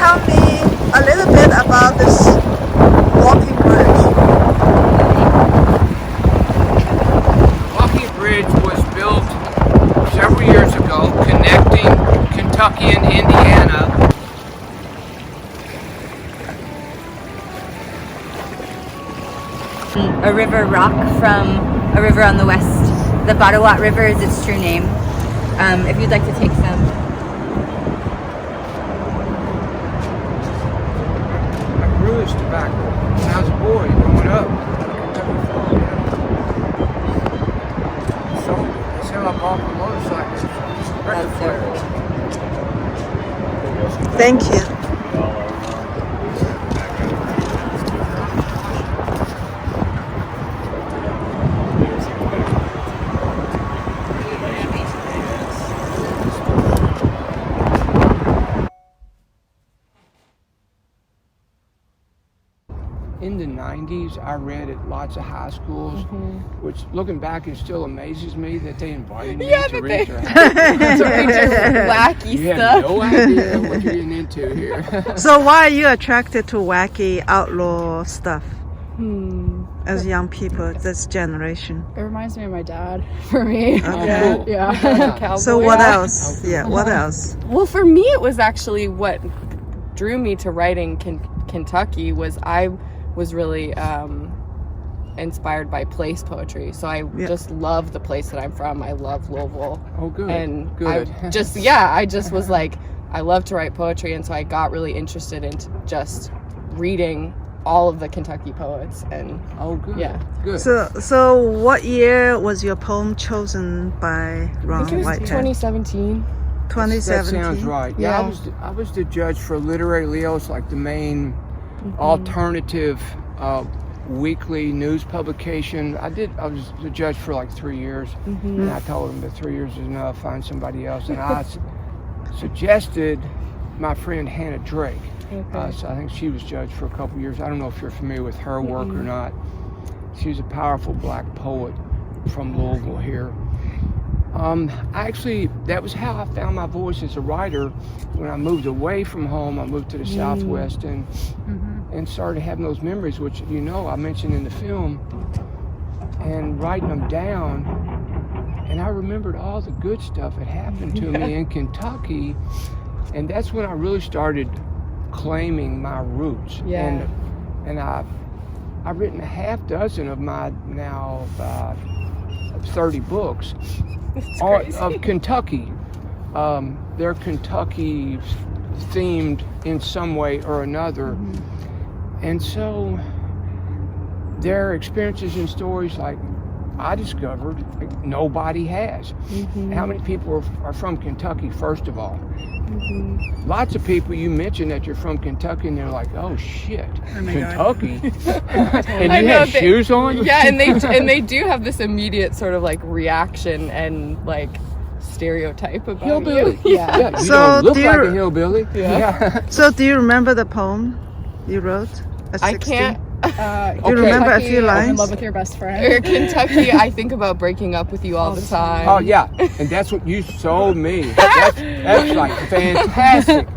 tell me a little bit about this walking bridge? Walking bridge was built several years ago, connecting Kentucky and Indiana. A river rock from a river on the west. The Badawat River is its true name. If you'd like to take some. I grew this tobacco when I was a boy growing up. So that's how I bought my motorcycles. Thank you. In the 90s, I read at lots of high schools, which looking back, it still amazes me that they invited me to read their Wacky You stuff. have no idea what you're getting into here. So why are you attracted to wacky outlaw stuff as young people, this generation? It reminds me of my dad, for me. Okay. Yeah. Cowboy. So what else? Yeah, what else? Well, for me, it was actually what drew me to writing Kentucky was I was really inspired by place poetry. So I just love the place that I'm from. I love Louisville. Oh, good. And good. I just was like, I love to write poetry. And so I got really interested in just reading all of the Kentucky poets. And Oh, good. Yeah. Good. So what year was your poem chosen by I Ron think it was Whitehead? 2017. 2017. That sounds right. Yeah. I was the judge for Literary Leo. It's like the main alternative weekly news publication. I was the judge for like 3 years, and I told him that 3 years is enough. Find somebody else, and I suggested my friend Hannah Drake. So I think she was judged for a couple years. I don't know if you're familiar with her work or not. She's a powerful black poet from Louisville here. That was how I found my voice as a writer. When I moved away from home, I moved to the Southwest and started having those memories, which I mentioned in the film, and writing them down. And I remembered all the good stuff that happened to me in Kentucky, and that's when I really started claiming my roots. Yeah. And I've written a half dozen of my now 30 books of Kentucky. They're Kentucky themed in some way or another. And so their experiences and stories, like I discovered, like, nobody has. How many people are from Kentucky, first of all? Lots of people you mention that you're from Kentucky and they're like, oh shit, Kentucky? And you have shoes on? Yeah, and they do have this immediate sort of like reaction and like stereotype about Hillbilly. you. Yeah. You So don't look do you- like a hillbilly. Yeah. So do you remember the poem you wrote at 16? I can't. Do you remember a few I'm in lines? love with your best friend. Kentucky, I think about breaking up with you all the time. Oh yeah, and that's what you sold me. That's like fantastic.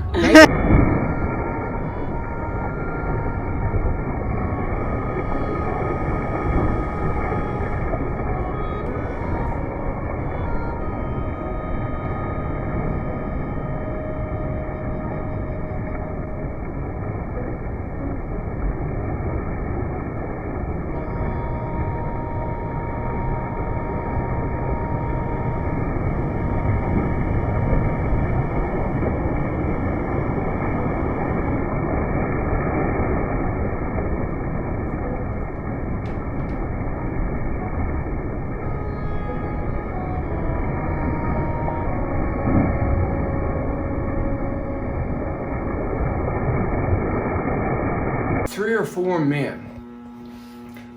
Three or four men,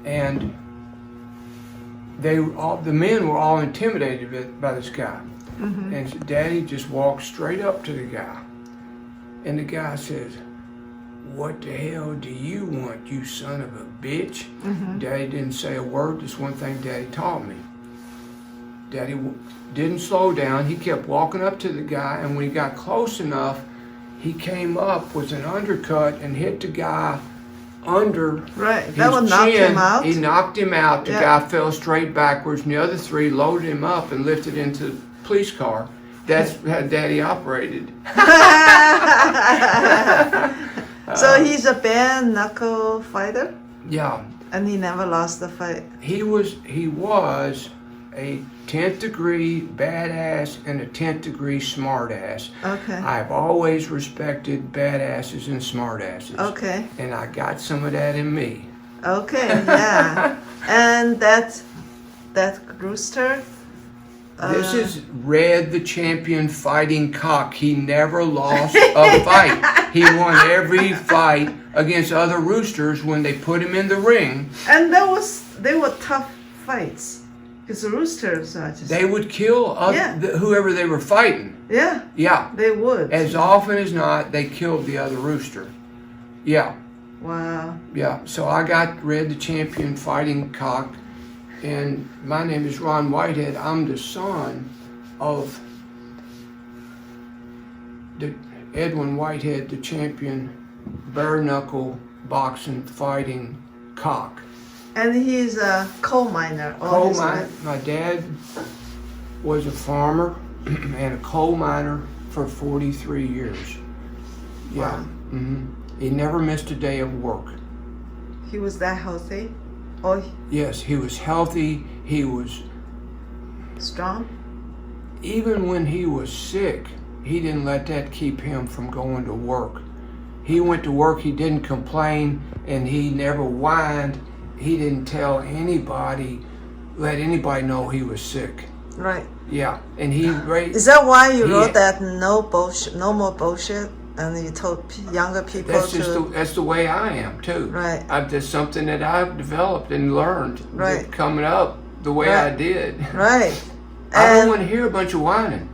and the men were all intimidated by this guy. And so Daddy just walked straight up to the guy, and the guy says, "What the hell do you want, you son of a bitch?" Daddy didn't say a word. That's one thing Daddy taught me. Daddy didn't slow down. He kept walking up to the guy, and when he got close enough, he came up with an undercut and hit the guy under Right. his That would knock chin. him out. He knocked him out. The Yeah. guy fell straight backwards, and the other three loaded him up and lifted into the police car. That's how Daddy operated. So he's a bare knuckle fighter, Yeah, and he never lost the fight. he was a 10th degree badass and a 10th degree smartass. Okay. I've always respected badasses and smartasses. Okay. And I got some of that in me. Okay. Yeah. And that rooster. This is Red the Champion Fighting Cock. He never lost a fight. He won every fight against other roosters when they put him in the ring. And they were tough fights. Because the roosters are just. They would kill Yeah. whoever they were fighting. Yeah, Yeah. they would. As often as not, they killed the other rooster. Yeah. Wow. Yeah. So I got Red the Champion Fighting Cock. And my name is Ron Whitehead. I'm the son of Edwin Whitehead, the champion bare knuckle boxing fighting cock. And he's a coal miner. My dad was a farmer and a coal miner for 43 years. Yeah. Wow. He never missed a day of work. He was that healthy? Or Yes, he was healthy. He was, strong? even when he was sick, he didn't let that keep him from going to work. He went to work, he didn't complain, and he never whined. He didn't tell anybody, let anybody know he was sick. Right. Yeah, and he raised. Is that why you He- wrote that no bullshit, no more bullshit? And you told younger people That's to. just that's the way I am too. Right. That's something that I've developed and learned. Right. Coming up the way Right. I did. Right. I don't And want to hear a bunch of whining.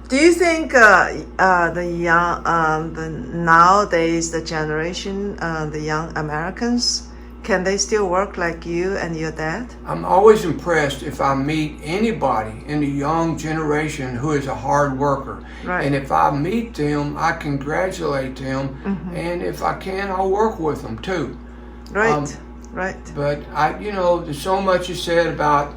do you think the young, the nowadays the generation, the young Americans, can they still work like you and your dad? I'm always impressed if I meet anybody in the young generation who is a hard worker. Right. And if I meet them, I congratulate them. And if I can, I'll work with them too. Right. Right. But there's so much is said about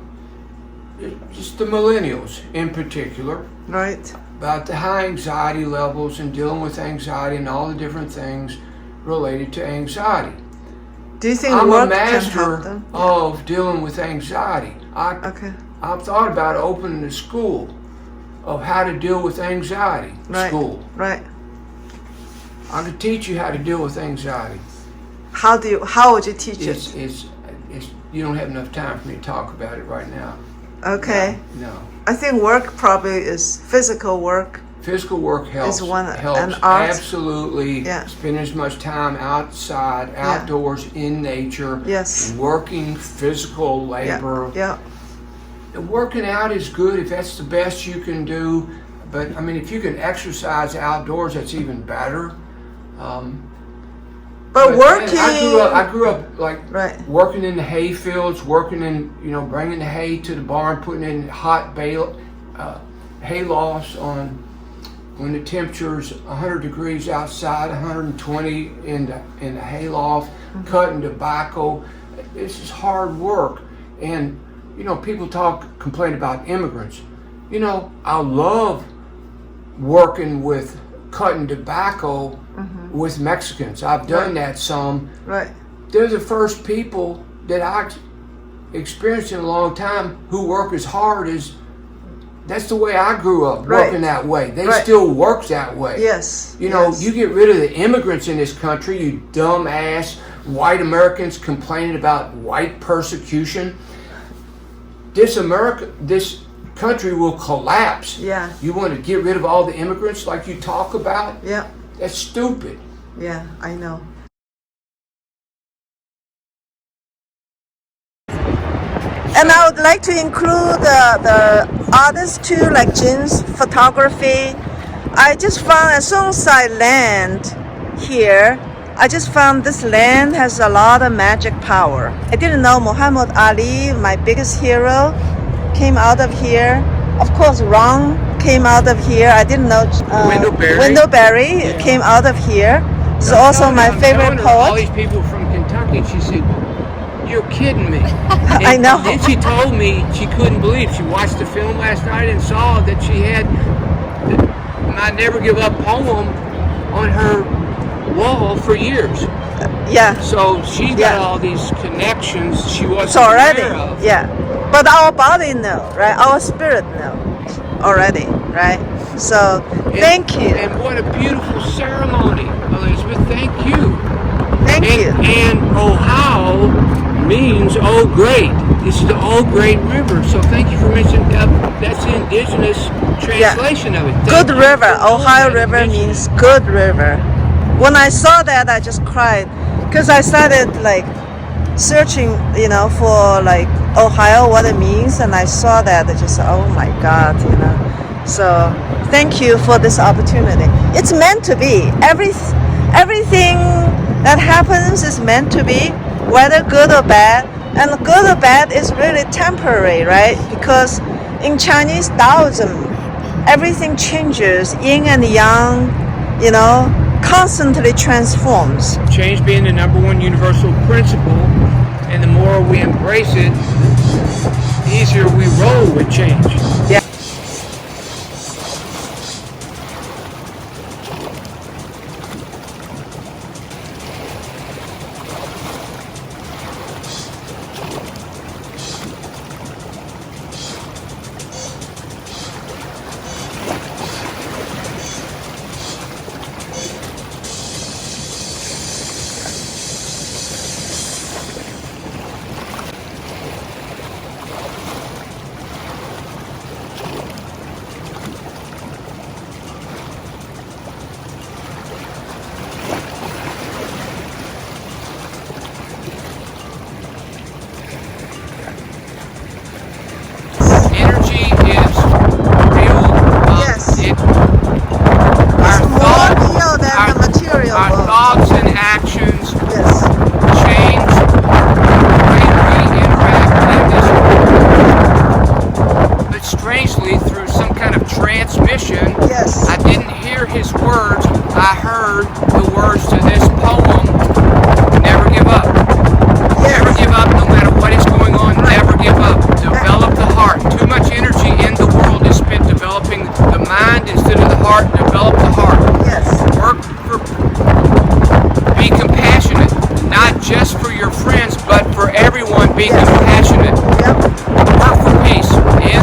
just the millennials in particular, Right. about the high anxiety levels and dealing with anxiety and all the different things related to anxiety. Do you think I'm a work can help master them? of dealing with anxiety. Okay. I've thought about opening a school of how to deal with anxiety. Right. School. Right. I could teach you how to deal with anxiety. How would you teach It's it? you don't have enough time for me to talk about it right now. Okay. No. I think work probably is physical work. Physical work helps. an helps art. absolutely. Yeah. Spend as much time outside, outdoors, in nature. Yes. Working physical labor. Yeah. Working out is good if that's the best you can do. But I mean, if you can exercise outdoors, that's even better. But working. I grew up like Right. working in the hay fields, working in bringing the hay to the barn, putting in hot hay lofts on when the temperature's 100 degrees outside, 120 in the hay loft, cutting tobacco. This is hard work, and people complain about immigrants. I love working with cutting tobacco with Mexicans. I've done that some. Right. They're the first people that I experienced in a long time who work as hard as. That's the way I grew up, Right. working that way. They Right. still work that way. Yes. You get rid of the immigrants in this country, you dumb ass white Americans complaining about white persecution. This country will collapse. Yeah. You want to get rid of all the immigrants like you talk about? Yeah. That's stupid. Yeah. I know. And I would like to include the artists too, like Jin's photography. I just found as soon as I land here, I just found this land has a lot of magic power. I didn't know Muhammad Ali, my biggest hero, came out of here. Of course, Wang came out of here. I didn't know. Wendell Wendell Berry. Berry Yeah. came out of here. He's I'm also telling my her- I'm favorite telling her all poet. these people from Kentucky, and she said, "You're kidding me." I know. Then she told me she couldn't believe. She watched the film last night and saw that she had my Never Give Up poem on her wall for years. Yeah. So she's got Yeah. all these connections she wasn't It's already. aware of. Yeah. But our body know, right? Our spirit know already, right? So thank you. And what a beautiful ceremony, Elizabeth. Thank you. Thank you. And Ohio means "oh great." This is the "oh great river." So thank you for mentioning that. That's the indigenous translation of it. Thank Good you river. for knowing Ohio that and River mentioning means it. good river. When I saw that, I just cried because I started like searching, for like Ohio, what it means, and I saw that. I just, oh my God, So thank you for this opportunity. It's meant to be. Everything that happens is meant to be, whether good or bad. And good or bad is really temporary, right? Because in Chinese Taoism, everything changes, yin and yang, constantly transforms. Change being the number one universal principle, and the more we embrace it, the easier we roll with change. Yeah. Energy is real. Yes. It, It's more real than the material our world. thoughts and actions Yes. change the way we interact in this world. But strangely, through some kind of transmission, Yes. I didn't hear his words. I heard the words to this poem, "Never give up." Never give up no matter what is going on. Never give up. Develop the heart. Too much energy in the world is spent developing the mind instead of the heart. Develop the heart. Yes. Be compassionate. Not just for your friends, but for everyone. Be Yes. compassionate. Yep. Work for peace in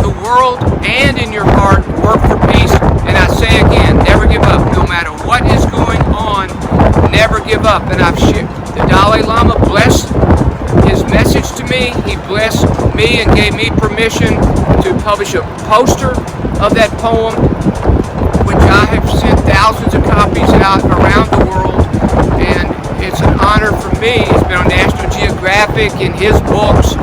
the world and in your heart. Work for peace. And I say again, never give up. No matter what is going on, never give up. And I've shared. The Dalai Lama blessed his message to me. He blessed me and gave me permission to publish a poster of that poem, which I have sent thousands of copies out around the world. And it's an honor for me. It's been on National Geographic, in his books,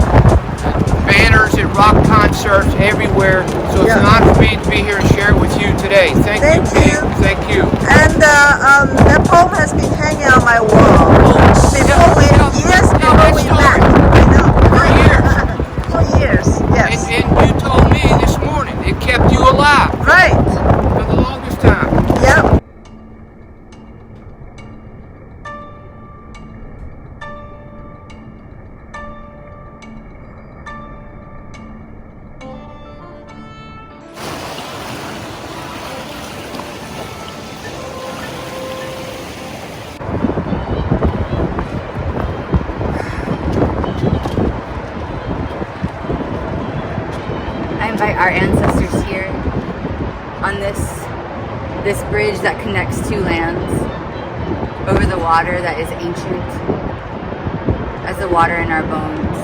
banners at rock concerts everywhere. So it's an honor for me to be here and share it with you today. Thank you. Thank you. And that poem has been hanging on my wall before we met. I know. For years. For years, yes. And you told me this morning it kept you alive Right. for the longest time. Yep. I invite our ancestors here on this bridge that connects two lands over the water that is ancient as the water in our bones.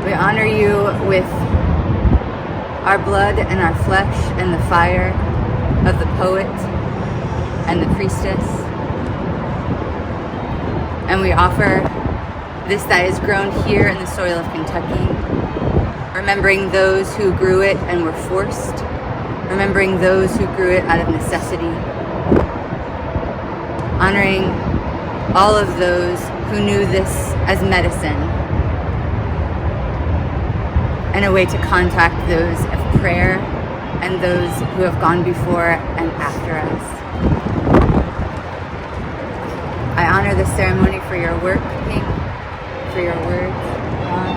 We honor you with our blood and our flesh and the fire of the poet and the priestess. And we offer this that is grown here in the soil of Kentucky, remembering those who grew it and were forced, remembering those who grew it out of necessity, honoring all of those who knew this as medicine, and a way to contact those of prayer and those who have gone before and after us. I honor this ceremony for your work, Ping, for your words, Wang.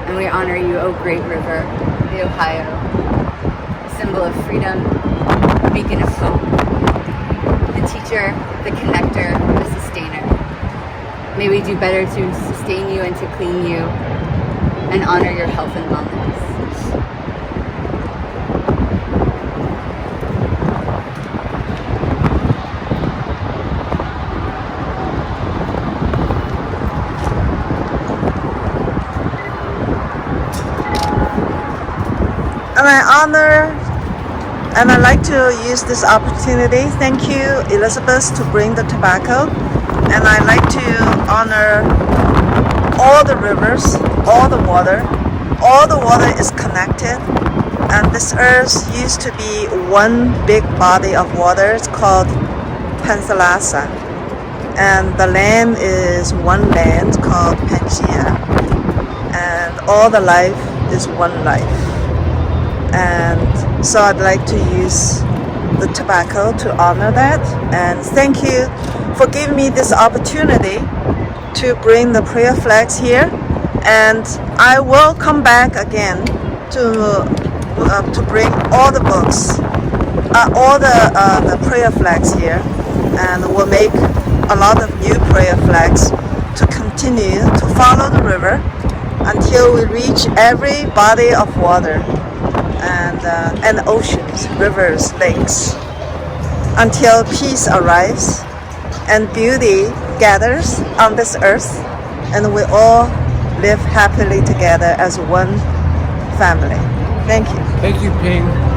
And we honor you, O great river, the Ohio, symbol of freedom, beacon of hope, the teacher, the connector, the sustainer. May we do better to sustain you and to clean you and honor your health and wellness. And I honor and I'd like to use this opportunity. Thank you, Elizabeth, to bring the tobacco. And I'd like to honor all the rivers, all the water. All the water is connected. And this earth used to be one big body of water. It's called Pensalasa. And the land is one land called Pangaea. And all the life is one life. And so I'd like to use the tobacco to honor that. And thank you for giving me this opportunity to bring the prayer flags here. And I will come back again to bring all the books, all the prayer flags here. And we'll make a lot of new prayer flags to continue to follow the river until we reach every body of water. And oceans, rivers, lakes, until peace arrives and beauty gathers on this earth, and we all live happily together as one family. Thank you. Thank you, Ping.